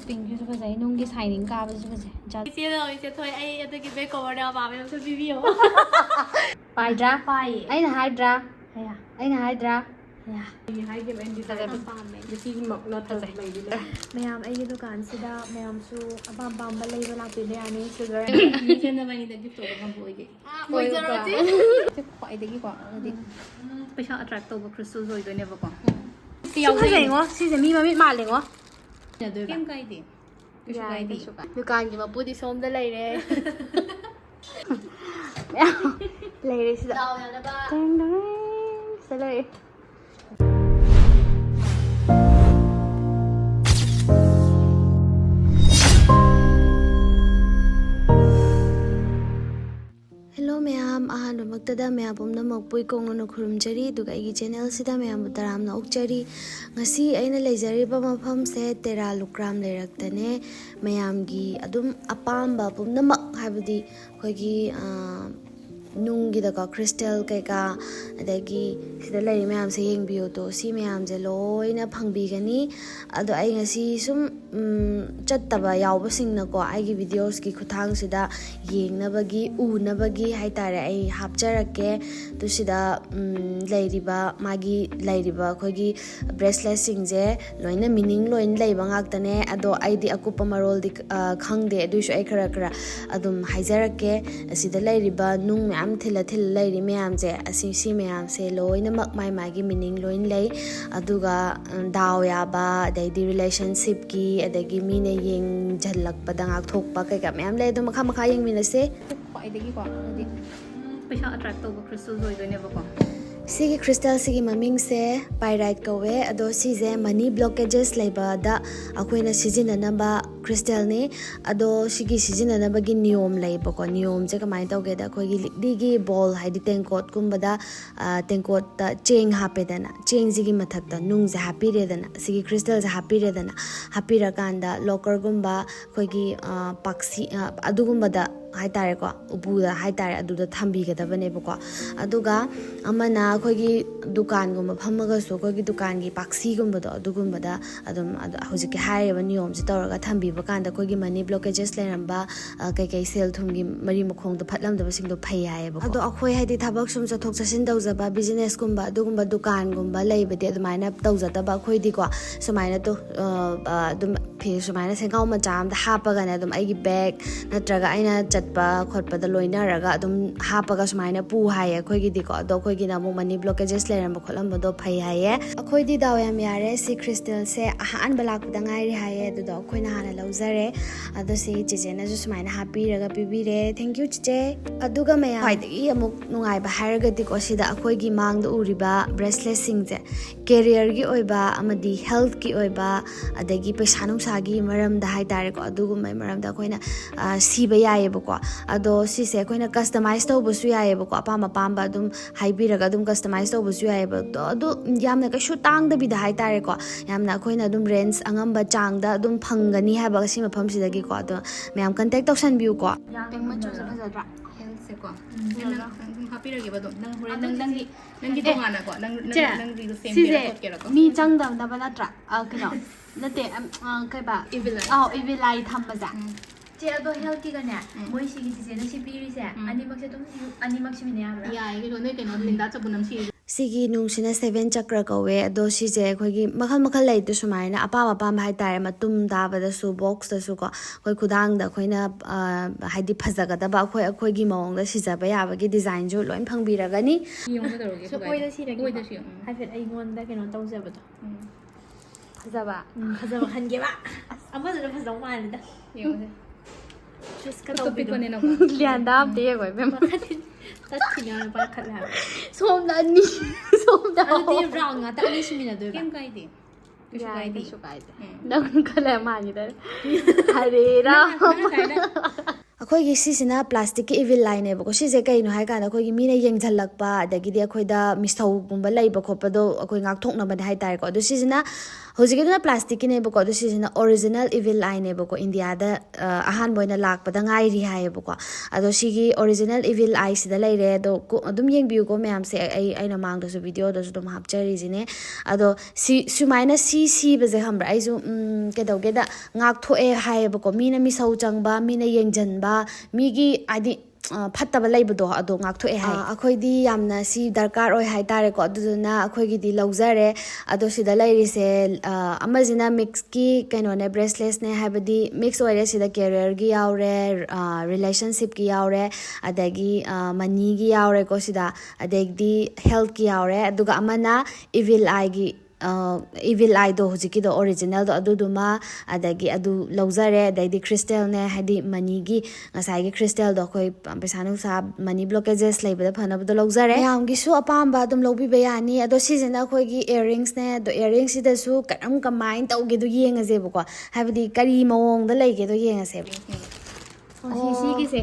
ꯄꯤꯡꯁꯨ ꯐꯖꯩ ꯅꯨꯡꯒꯤ ꯁꯥꯏꯅꯤꯡ ꯀꯥꯕꯗꯁꯨ ꯐꯖꯩ 이제 더 아이 어떻게 내 거버려 마음에 좀 비비요. ꯄꯥꯏꯗ꯭ꯔꯥ 빠이. ꯑꯩꯅ ꯍꯥꯏꯗ꯭ꯔꯥ 야. ꯑꯩꯅ ꯍꯥꯏꯗ꯭ꯔꯥ 야. 이 하이게 왠지 ꯐꯖꯩ 밤에. 이게 막 나타나 있는데. ꯃꯌꯥꯝ ꯑꯩꯒꯤ ꯗꯨꯀꯥꯟꯁꯤꯗ ꯃꯌꯥꯝꯁꯨ ꯑꯄꯥꯝ ꯑꯄꯥꯝꯕ ꯂꯩꯕ ꯂꯥꯛꯄꯤꯕ ꯌꯥꯅꯤ ꯁꯨꯒꯔ 이제는 많이 기 ꯇꯧꯕ ꯉꯝꯕꯣꯏꯒꯦ. ꯃꯣꯏꯖꯔꯗꯤ ꯈ꯭ꯋꯥꯏꯗꯒꯤꯀꯣ ꯑꯗꯨꯗꯤ ꯄꯩꯁꯥ ꯑꯦꯇ꯭ꯔꯦꯛ ꯇꯧꯕ ꯈ꯭ꯔꯤꯁꯇꯜ ꯑꯣꯏꯗꯣꯏꯅꯦꯕꯀꯣ. ꯁꯤ ꯐꯖꯩꯉꯣ ꯁꯤꯁꯦ ꯃꯤ ꯃꯃꯤꯠ ꯃꯥꯜꯂꯦꯉꯣ ꯀꯩꯝ ꯀꯥꯏꯗꯦ. ꯀꯩꯁꯨ ꯀꯥꯏꯗꯦ. ꯗꯨꯀꯥꯟꯒꯤ ꯃꯄꯨꯗꯤ ꯁꯣꯝꯗ ꯂꯩꯔꯦ ꯃꯌꯥꯝ ꯂꯩꯔꯦ ꯁꯤꯗ ꯗꯥꯎ ꯌꯥꯅꯕ. ꯁꯤꯗ ꯂꯩꯔꯦ ꯍꯦꯜꯂꯣ ꯃꯌꯥꯝ ꯑꯍꯥꯟꯕꯃꯛꯇꯗ ꯃꯌꯥꯝ ꯄꯨꯝꯅꯃꯛꯄꯨ ꯏꯀꯣꯡꯅꯅ ꯈꯨꯔꯨꯝꯖꯔꯤ ꯑꯗꯨꯒ ꯑꯩꯒꯤ ꯆꯦꯅꯦꯜꯁꯤꯗ ꯃꯌꯥꯝꯕꯨ ꯇꯔꯥꯝꯅ ꯑꯣꯛꯆꯔꯤ ꯉꯁꯤ ꯑꯩꯅ ꯂꯩꯖꯔꯤꯕ ꯃꯐꯝꯁꯦ ꯇꯦꯔꯥ ꯂꯨꯀ꯭ꯔꯥꯝ ꯂꯩꯔꯛꯇꯅꯦ ꯃꯌꯥꯝꯒꯤ ꯑꯗꯨꯝ ꯑꯄꯥꯝꯕ ꯄꯨꯝꯅꯃꯛ ꯍꯥꯏꯕꯗꯤ ꯑꯩꯈꯣꯏꯒꯤ ꯅꯨꯡꯒꯤꯗꯀꯣ ꯈ꯭ꯔꯤꯁꯇꯦꯜ ꯀꯩꯀꯥ ꯑꯗꯒꯤ ꯁꯤꯗ ꯂꯩꯔꯤ ꯃꯌꯥꯝꯁꯦ ꯌꯦꯡꯕꯤꯌꯨꯇꯣ ꯁꯤ ꯃꯌꯥꯝꯁꯦ ꯂꯣꯏꯅ ꯐꯪꯕꯤꯒꯅꯤ ꯑꯗꯣ ꯑꯩ ꯉꯁꯤ ꯁꯨꯝ ꯆꯠꯇꯕ ꯌꯥꯎꯕꯁꯤꯡꯅꯀꯣ ꯑꯩꯒꯤ ꯚꯤꯗꯤꯑꯣꯁꯀꯤ ꯈꯨꯠꯊꯥꯡꯁꯤꯗ ꯌꯦꯡꯅꯕꯒꯤ ꯎꯅꯕꯒꯤ ꯍꯥꯏꯇꯥꯔꯦ ꯑꯩ ꯍꯥꯞꯆꯔꯛꯀꯦ ꯑꯗꯨ ꯁꯤꯗ ꯂꯩꯔꯤꯕ ꯃꯥꯒꯤ ꯂꯩꯔꯤꯕ ꯑꯩꯈꯣꯏꯒꯤ ꯕ꯭ꯔꯦꯁꯂꯦꯠꯁꯤꯡꯁꯦ ꯂꯣꯏꯅ ꯃꯤꯅꯤꯡ ꯂꯣꯏꯅ ꯂꯩꯕ ꯉꯥꯛꯇꯅꯦ ꯑꯗꯣ ꯑꯩꯗꯤ ꯑꯀꯨꯞꯄ ꯃꯔꯣꯜꯗꯤ ꯈꯪꯗꯦ ꯑꯗꯨꯏꯁꯨ ꯑꯩ ꯈꯔ ꯑꯗꯨꯝ ꯍꯥꯏꯖꯔꯛꯀꯦ ꯑꯁꯤꯗ ꯂꯩꯔꯤꯕ ꯅꯨꯡ ꯃꯌꯥꯝ ꯊꯤꯜꯂ ꯂꯩꯔꯤ ꯃꯌꯥꯝꯁꯦ ꯁꯤ ꯃꯌꯥꯝꯁꯦ ꯂꯣꯏꯅꯃꯛ ꯃꯥꯒꯤ ꯃꯤꯅꯤꯡ ꯂꯣꯏꯅ ꯂꯩ ꯑꯗꯨꯒ ꯗꯥꯎ ꯌꯥꯕ ꯑꯗꯩꯗꯤ ꯔꯤꯂꯦꯁꯟꯁꯤꯞꯀꯤ ꯑꯗꯒꯤ ꯃꯤꯅ ꯌꯦꯡꯁꯤꯜꯂꯛꯄꯗ ꯉꯥꯛꯊꯣꯛꯄ ꯀꯩꯀꯥ ꯃꯌꯥꯝ ꯂꯩ ꯑꯗꯣ ꯃꯈꯥ ꯌꯦꯡꯃꯤꯟꯅꯁꯦ ꯈ꯭ꯋꯥꯏꯗꯒꯤꯀꯣ ꯍꯥꯏꯗꯤ ꯄꯩꯁꯥ ꯑꯦꯇ꯭ꯔꯦꯛ ꯇꯧꯕ ꯈ꯭ꯔꯤꯁꯇꯜ ꯑꯣꯏꯗꯣꯏꯅꯦꯕꯀꯣ ꯁꯤꯒꯤ ꯈ꯭ꯔꯤꯁꯇꯦꯜꯁꯤꯒꯤ ꯃꯃꯤꯡꯁꯦ ꯄꯥꯏꯔꯥꯏꯠ ꯀꯧꯋꯦ ꯑꯗꯣ ꯁꯤꯁꯦ ꯃꯅꯤ ꯕ꯭ꯂꯣꯀꯦꯖꯦꯁ ꯂꯩꯕꯗ ꯑꯩꯈꯣꯏꯅ ꯁꯤꯖꯤꯟꯅꯅꯕ ꯈ꯭ꯔꯤꯁꯇꯦꯜꯅꯤ ꯑꯗꯣ ꯁꯤꯒꯤ ꯁꯤꯖꯤꯟꯅꯅꯕꯒꯤ ꯅꯤꯌꯣꯝ ꯂꯩꯕꯀꯣ ꯅꯤꯌꯣꯝꯁꯦ ꯀꯃꯥꯏꯅ ꯇꯧꯒꯦꯗ ꯑꯩꯈꯣꯏꯒꯤ ꯂꯤꯛꯂꯤꯒꯤ ꯕꯣꯜ ꯍꯥꯏꯗꯤ ꯇꯦꯡꯀꯣꯠꯀꯨꯝꯕꯗ ꯇꯦꯡꯀꯣꯠꯇ ꯆꯦꯡ ꯍꯥꯞꯄꯦꯗꯅ ꯆꯦꯡꯁꯤꯒꯤ ꯃꯊꯛꯇ ꯅꯨꯡꯁꯦ ꯍꯥꯞꯄꯤꯔꯦꯗꯅ ꯁꯤꯒꯤ ꯈ꯭ꯔꯤꯁꯇꯦꯜꯁꯦ ꯍꯥꯞꯄꯤꯔꯦꯗꯅ ꯍꯥꯞꯄꯤꯔꯀꯥꯟꯗ ꯂꯣꯀꯔꯒꯨꯝꯕ ꯑꯩꯈꯣꯏꯒꯤ ꯄꯥꯛꯁꯤ ꯑꯗꯨꯒꯨꯝꯕꯗ ꯍꯥꯏꯇꯥꯔꯦꯀꯣ ꯎꯄꯨꯗ ꯍꯥꯏꯇꯥꯔꯦ ꯑꯗꯨꯗ ꯊꯝꯕꯤꯒꯗꯕꯅꯦꯕꯀꯣ ꯑꯗꯨꯒ ꯑꯃꯅ ꯑꯩꯈꯣꯏꯒꯤ ꯗꯨꯀꯥꯟꯒꯨꯝꯕ ꯐꯝꯃꯒꯁꯨ ꯑꯩꯈꯣꯏꯒꯤ ꯗꯨꯀꯥꯟꯒꯤ ꯄꯥꯛꯁꯤꯒꯨꯝꯕꯗꯣ ꯑꯗꯨꯒꯨꯝꯕꯗ ꯑꯗꯨꯝ ꯍꯧꯖꯤꯛꯀꯤ ꯍꯥꯏꯔꯤꯕ ꯅꯤꯌꯣꯝꯁꯦ ꯇꯧꯔꯒ ꯊꯝꯕꯤꯕ ꯀꯥꯟꯗ ꯑꯩꯈꯣꯏꯒꯤ ꯃꯅꯤ ꯕ꯭ꯂꯣꯀꯦꯖꯦꯁ ꯂꯩꯔꯝꯕ ꯀꯩꯀꯩ ꯁꯦꯜ ꯊꯨꯝꯒꯤ ꯃꯔꯤ ꯃꯈꯣꯡꯗꯣ ꯐꯠꯂꯝꯗꯕꯁꯤꯡꯗꯣ ꯐꯩ ꯍꯥꯏꯌꯦꯕꯀꯣ ꯑꯗꯣ ꯑꯩꯈꯣꯏ ꯍꯥꯏꯗꯤ ꯊꯕꯛ ꯁꯨꯝ ꯆꯠꯊꯣꯛ ꯆꯠꯁꯤꯟ ꯇꯧꯖꯕ ꯕꯤꯖꯤꯅꯦꯁꯀꯨꯝꯕ ꯑꯗꯨꯒꯨꯝꯕ ꯗꯨꯀꯥꯟꯒꯨꯝꯕ ꯂꯩꯕꯗꯤ ꯑꯗꯨꯃꯥꯏꯅ ꯇꯧꯖꯗꯕ ꯑꯩꯈꯣꯏꯗꯤꯀꯣ ꯁꯨꯃꯥꯏꯅ ꯑꯗꯨꯝ ꯁꯨꯃꯥꯏꯅ ꯁꯦꯡꯒꯥꯎ ꯃꯆꯥ ꯑꯃꯗ ꯍꯥꯞꯄꯒꯅꯦ ꯑꯗꯨꯝ ꯑꯩꯒꯤ ꯕꯦഗ് ꯅꯠꯇ꯭ꯔꯒ ꯑꯩꯅ ꯆꯠꯄ ꯈꯣꯠꯄꯗ ꯂꯣꯏꯅꯔꯒ ꯑꯗꯨꯝ ꯍꯥꯞꯄꯒ ꯁꯨꯃꯥꯏꯅ ꯄꯨ ꯍꯥꯏꯌꯦ ꯑꯩꯈꯣꯏꯒꯤꯗꯤꯀꯣ ꯑꯗꯣ ꯑꯩꯈꯣꯏꯒꯤꯅ ꯑꯃꯨꯛ ꯃꯅꯤ ꯕ꯭ꯂꯣꯀꯦꯖꯦꯁ ꯂꯩꯔꯝꯕ ꯈꯣꯠꯂꯝꯕꯗꯣ ꯐꯩ ꯍꯥꯏꯌꯦ ꯑꯩꯈꯣꯏꯗꯤ ꯗꯥꯎ ꯌꯥꯝ ꯌꯥꯔꯦ ꯁꯤ ꯈ꯭ꯔꯤꯁꯇꯦꯜꯁꯦ ꯑꯍꯥꯟꯕ ꯂꯥꯛꯄꯗ ꯉꯥꯏꯔꯤ ꯍꯥꯏꯌꯦ ꯑꯗꯨꯗꯣ ꯑꯩꯈꯣꯏꯅ ꯍꯥꯟꯅ ꯂꯧꯖꯔꯦ ꯑꯗꯣ ꯁꯤ ꯆꯦꯆꯦꯅꯁꯨ ꯁꯨꯃꯥꯏꯅ ꯍꯥꯞꯄꯤꯔꯒ ꯄꯤꯕꯤꯔꯦ ꯊꯦꯡꯛ ꯌꯨ ꯆꯦꯆꯦ ꯑꯗꯨꯒ ꯃꯌꯥꯝ ꯈ꯭ꯋꯥꯏꯗꯒꯤ ꯑꯃꯨꯛ ꯅꯨꯡꯉꯥꯏꯕ ꯍꯥꯏꯔꯒꯗꯤꯀꯣ ꯁꯤꯗ ꯑꯩꯈꯣꯏꯒꯤ ꯃꯥꯡꯗ ꯎꯔꯤꯕ ꯕ꯭ꯔꯦꯁꯂꯦꯠꯁꯤꯡꯁꯦ ꯀꯦꯔꯤꯌꯔꯒꯤ ꯑꯣꯏꯕ ꯑꯃꯗꯤ ꯍꯦꯜꯊꯀꯤ ꯑꯣꯏꯕ ꯑꯗꯒꯤ ꯄꯩꯁా ꯅꯨꯡꯁꯥꯒꯤ ꯃꯔꯝꯗ ꯍꯥꯏꯇꯥꯔꯦꯀꯣ ꯑꯗꯨꯒꯨꯝꯕꯒꯤ ꯃꯔꯝꯗ ꯑꯩꯈꯣꯏꯅ ꯁꯤꯕ ꯌꯥꯏꯌꯦꯕꯀꯣ ꯑꯗꯣ ꯁꯤꯁꯦ ꯑꯩꯈꯣꯏꯅ ꯀꯁꯇꯃꯥꯏꯁ ꯇꯧꯕꯁꯨ ꯌꯥꯏꯌꯦꯕꯀꯣ ꯑꯄꯥꯝꯕ ꯑꯗꯨꯝ ꯍꯥꯏꯕꯤꯔꯒ ꯑꯗꯨꯝ ꯀꯁꯇꯃꯥꯏꯁ ꯇꯧꯕꯁꯨ ꯌꯥꯏꯌꯦꯕ ꯑꯗꯣꯌꯥꯝꯅꯀꯩꯁꯨ ꯇꯥꯡꯗꯕꯤꯗ ꯍꯥꯏꯇꯥꯔꯦꯀꯣ ꯌꯥꯝꯅ ꯑꯩꯈꯣꯏꯅ ꯑꯗꯨꯝ ꯔꯦꯟꯖ ꯑꯉꯝꯕ ꯆꯥꯡꯗ ꯑꯗꯨꯝ ꯐꯪꯒꯅꯤ ꯍꯥꯏꯕ ꯁꯤ ꯃꯐꯝꯁꯤꯗꯒꯤꯀꯣ ꯑꯗꯣ ꯃꯌꯥꯝ ꯀꯟꯇꯦꯛ ꯇꯧꯁꯟꯕꯤꯌꯨꯀꯣ ꯄꯤꯡ ꯃꯆꯨꯁꯦ ꯐꯖꯗ꯭ꯔꯥ ꯍꯦꯜꯊꯁꯦꯀꯣ ꯅꯪ ꯍꯥꯞꯄꯤꯔꯒꯦꯕ ꯑꯗꯨꯝ ꯅꯪ ꯍꯣꯔꯦꯟ ꯅꯪꯒꯤ ꯇꯣꯉꯥꯟꯅꯀꯣ ꯅꯪꯒꯤꯗꯣ ꯁꯦꯝꯕꯤꯔ ꯈꯣꯠꯀꯦꯔꯀꯣ ꯃꯤ ꯆꯪꯗꯕꯅꯕ ꯅꯠꯇ꯭ꯔꯥ ꯀꯩꯅꯣ ꯅꯠꯇꯦ ꯀꯩꯕ ꯏꯚꯤꯂꯥꯏ ꯊꯝꯕꯁꯦ ꯆꯦ ꯑꯗꯣ ꯍꯦꯜꯊꯀꯤꯒꯅꯦ ꯃꯣꯏ ꯁꯤꯒꯤ ꯆꯦꯆꯦꯅ ꯁꯤ ꯄꯤꯔꯤꯁꯦ ꯑꯅꯤꯃꯛꯁꯦ ꯑꯗꯨꯝ ꯑꯅꯤꯃꯛ ꯁꯤꯃꯤꯟꯅ ꯌꯥꯕ꯭ꯔꯥ ꯌꯥꯏ ꯀꯩꯅꯣ ꯅꯣꯏ ꯀꯩꯅꯣ ꯂꯤꯟꯗꯥ ꯆꯕꯨꯅꯝ ꯁꯤ ꯁꯤꯒꯤ ꯅꯨꯡꯁꯤꯅ 7 ꯆꯀ꯭ꯔ ꯀꯧꯋꯦ ꯑꯗꯣ ꯁꯤꯁꯦ ꯑꯩꯈꯣꯏꯒꯤ ꯃꯈꯜ ꯂꯩꯇꯦ ꯁꯨꯃꯥꯏꯅ ꯑꯄꯥꯝꯕ ꯍꯥꯏꯇꯥꯔꯦ ꯃꯇꯨꯝ ꯇꯥꯕꯗꯁꯨ ꯕꯣꯛꯁꯇꯁꯨ ꯀꯣ ꯑꯩꯈꯣꯏ ꯈꯨꯗꯥꯡꯗ ꯑꯩꯈꯣꯏꯅ ꯍꯥꯏꯗꯤ ꯐꯖꯒꯗꯕ ꯑꯩꯈꯣꯏꯒꯤ ꯃꯑꯣꯡꯗ ꯁꯤꯖꯕ ꯌꯥꯕꯒꯤ ꯗꯤꯖꯥꯏꯟꯁꯨ ꯂꯣꯏ ꯐꯪꯕꯤꯔꯒꯅꯤ ꯑꯣꯏꯗ ꯁꯤꯔꯒꯦ ꯍꯥꯏꯐꯦꯠ ꯑꯩꯉꯣꯟꯗ ꯀꯩꯅꯣ ꯇꯧꯖꯕꯗꯣ ꯐꯖꯕ ꯐꯖꯕ ꯈꯟꯒꯦꯕ ꯑꯁ ꯑꯃꯗꯨꯅ ꯐꯖꯕ ꯃꯥꯜꯂꯤꯗ ꯆꯨꯁꯀ ꯇꯧꯕꯤꯗꯣ ꯒ꯭ꯌꯥꯟ ꯇꯥꯕꯗꯤ ꯑꯩꯈꯣꯏ ꯕꯦꯝꯃ ꯇꯠꯈꯤꯅꯦꯅ ꯄꯥꯈꯠꯂꯦ ꯍꯥꯏꯕ ꯁꯣꯝꯗ ꯑꯅꯤ ꯁꯣꯝꯗ ꯑꯗꯨꯗꯤ ꯔꯥꯎꯟ ꯉꯥꯛꯇ ꯑꯅꯤ ꯁꯤꯃꯤꯟꯅꯗꯣꯏꯕ ꯀꯩꯝ ꯀꯥꯏꯗꯦ ꯀꯩꯁꯨ ꯀꯥꯏꯗꯦ ꯅꯪ ꯈꯜꯂꯦ ꯃꯥꯒꯤꯗ ꯍꯔꯦ ꯔꯥꯝ ꯑꯩꯈꯣꯏꯒꯤ ꯁꯤꯁꯤꯅ ꯄ꯭ꯂꯥꯁꯇꯤꯛꯀꯤ ꯏꯚꯤꯜ ꯂꯥꯏꯅꯦꯕꯀꯣ ꯁꯤꯁꯦ ꯀꯩꯅꯣ ꯍꯥꯏꯀꯥꯟꯗ ꯑꯩꯈꯣꯏꯒꯤ ꯃꯤꯅ ꯌꯦꯡꯁꯤꯜꯂꯛꯄ ꯑꯗꯒꯤꯗꯤ ꯑꯩꯈꯣꯏꯗ ꯃꯤꯁꯧꯒꯨꯝꯕ ꯂꯩꯕ ꯈꯣꯠꯄꯗꯣ ꯑꯩꯈꯣꯏ ꯉꯥꯛꯊꯣꯛꯅꯕꯅꯦ ꯍꯥꯏꯇꯥꯔꯦꯀꯣ ꯑꯗꯣ ꯁꯤꯁꯤꯅ ꯍꯧꯖꯤꯛꯀꯤꯗꯨꯅ ꯄ꯭ꯂꯥꯁꯇꯤꯛꯀꯤꯅꯦꯕꯀꯣ ꯑꯗꯣ ꯁꯤꯁꯤꯅ ꯑꯣꯔꯤꯖꯤꯅꯦꯜ ꯏꯚꯤꯜ ꯑꯥꯏꯅꯦꯕꯀꯣ ꯏꯟꯗꯤꯌꯥꯗ ꯑꯍꯥꯟꯕ ꯑꯣꯏꯅ ꯂꯥꯛꯄꯗ ꯉꯥꯏꯔꯤ ꯍꯥꯏꯌꯦꯕꯀꯣ ꯑꯗꯣ ꯁꯤꯒꯤ ꯑꯣꯔꯤꯖꯤꯅꯦꯜ ꯏꯚꯤꯜ ꯑꯥꯏꯁꯤꯗ ꯂꯩꯔꯦ ꯑꯗꯣ ꯑꯗꯨꯝ ꯌꯦꯡꯕꯤꯌꯨꯀꯣ ꯃꯌꯥꯝꯁꯦ ꯑꯩꯅ ꯃꯥꯡꯗꯁꯨ ꯚꯤꯗꯤꯑꯣꯗꯁꯨ ꯑꯗꯨꯝ ꯍꯥꯞꯆꯔꯤꯁꯤꯅꯦ ꯑꯗꯣ ꯁꯨꯃꯥꯏꯅ ꯁꯤꯕꯁꯦ ꯈꯪꯕ꯭ꯔꯥ ꯑꯩꯁꯨ ꯀꯩꯗꯧꯒꯦꯗ ꯉꯥꯛꯊꯣꯛꯑꯦ ꯍꯥꯏꯌꯦꯕꯀꯣ ꯃꯤꯅ ꯃꯤꯁꯧ ꯆꯪꯕ ꯃꯤꯅ ꯌꯦꯡꯁꯤꯟꯕ ꯃꯤꯒꯤ ꯍꯥꯏꯗꯤ ꯐꯠꯇꯕ ꯂꯩꯕꯗꯣ ꯑꯗꯣ ꯉꯥꯛꯊꯣꯛꯑꯦ ꯍꯥꯏ ꯑꯩꯈꯣꯏꯗꯤ ꯌꯥꯝꯅ ꯁꯤ ꯗꯔꯀꯥꯔ ꯑꯣꯏ ꯍꯥꯏꯇꯥꯔꯦꯀꯣ ꯑꯗꯨꯗꯨꯅ ꯑꯩꯈꯣꯏꯒꯤꯗꯤ ꯂꯧꯖꯔꯦ ꯑꯗꯣ ꯁꯤꯗ ꯂꯩꯔꯤꯁꯦ ꯑꯃꯁꯤꯅ ꯃꯤꯛꯁꯀꯤ ꯀꯩꯅꯣꯅꯦ ꯕ꯭ꯔꯦꯁꯂꯦꯁꯅꯦ ꯍꯥꯏꯕꯗꯤ ꯃꯤꯛꯁ ꯑꯣꯏꯔꯦ ꯁꯤꯗ ꯀꯦꯔꯤꯌꯔꯒꯤ ꯌꯥꯎꯔꯦ ꯔꯤꯂꯦꯁꯟꯁꯤꯞꯀꯤ ꯌꯥꯎꯔꯦ ꯑꯗꯒꯤ ꯃꯅꯤꯒꯤ ꯌꯥꯎꯔꯦꯀꯣ ꯁꯤꯗ ꯑꯗꯒꯤ ꯍꯦꯜꯊꯀꯤ ꯌꯥꯎꯔꯦ ꯑꯗꯨꯒ ꯑꯃꯅ ꯏꯚꯤꯜ ꯑꯥꯏꯒꯤ ꯏꯚꯤꯜ ꯑꯥꯏꯗꯣ ꯍꯧꯖꯤꯛꯀꯤꯗꯣ ꯑꯣꯔꯤꯖꯤꯅꯦꯜꯗꯣ ꯑꯗꯨꯗꯨꯃ ꯑꯗꯒꯤ ꯑꯗꯨ ꯂꯧꯖꯔꯦ ꯑꯗꯩꯗꯤ 크꯭ꯔꯤꯁꯇꯦꯜꯅꯦ ꯍꯥꯏꯗꯤ ꯃꯅꯤꯒꯤ ꯉꯁꯥꯏꯒꯤ 크꯭ꯔꯤꯁꯇꯦꯜꯗꯣ ꯑꯩꯈꯣꯏ ꯄꯩꯁꯥ ꯅꯨꯡꯁꯥ ꯃꯅꯤ ꯕ꯭ꯂꯣꯀꯦꯖꯦꯁ ꯂꯩꯕꯗ ꯐꯅꯕꯗꯣ ꯂꯧꯖꯔꯦ ꯃꯌꯥꯝꯒꯤꯁꯨ ꯑꯄꯥꯝꯕ ꯑꯗꯨꯝ ꯂꯧꯕꯤꯕ ꯌꯥꯅꯤ ꯑꯗꯣ ꯁꯤꯁꯤꯅ ꯑꯩꯈꯣꯏꯒꯤ ꯏꯌꯔꯔꯤꯡꯁꯅꯦ ꯑꯗꯣ ꯏꯌꯔꯔꯤꯡꯁꯤꯗꯁꯨ ꯀꯃꯥꯏꯅ ꯇꯧꯒꯦꯗꯣ ꯌꯦꯡꯉꯁꯦꯕꯀꯣ ꯍꯥꯏꯕꯗꯤ ꯀꯔꯤ ꯃꯑꯣꯡꯗ ꯂꯩꯒꯦꯗꯣ ꯌꯦꯡꯉꯁꯦꯕ ꯁꯤꯒꯤꯁꯦ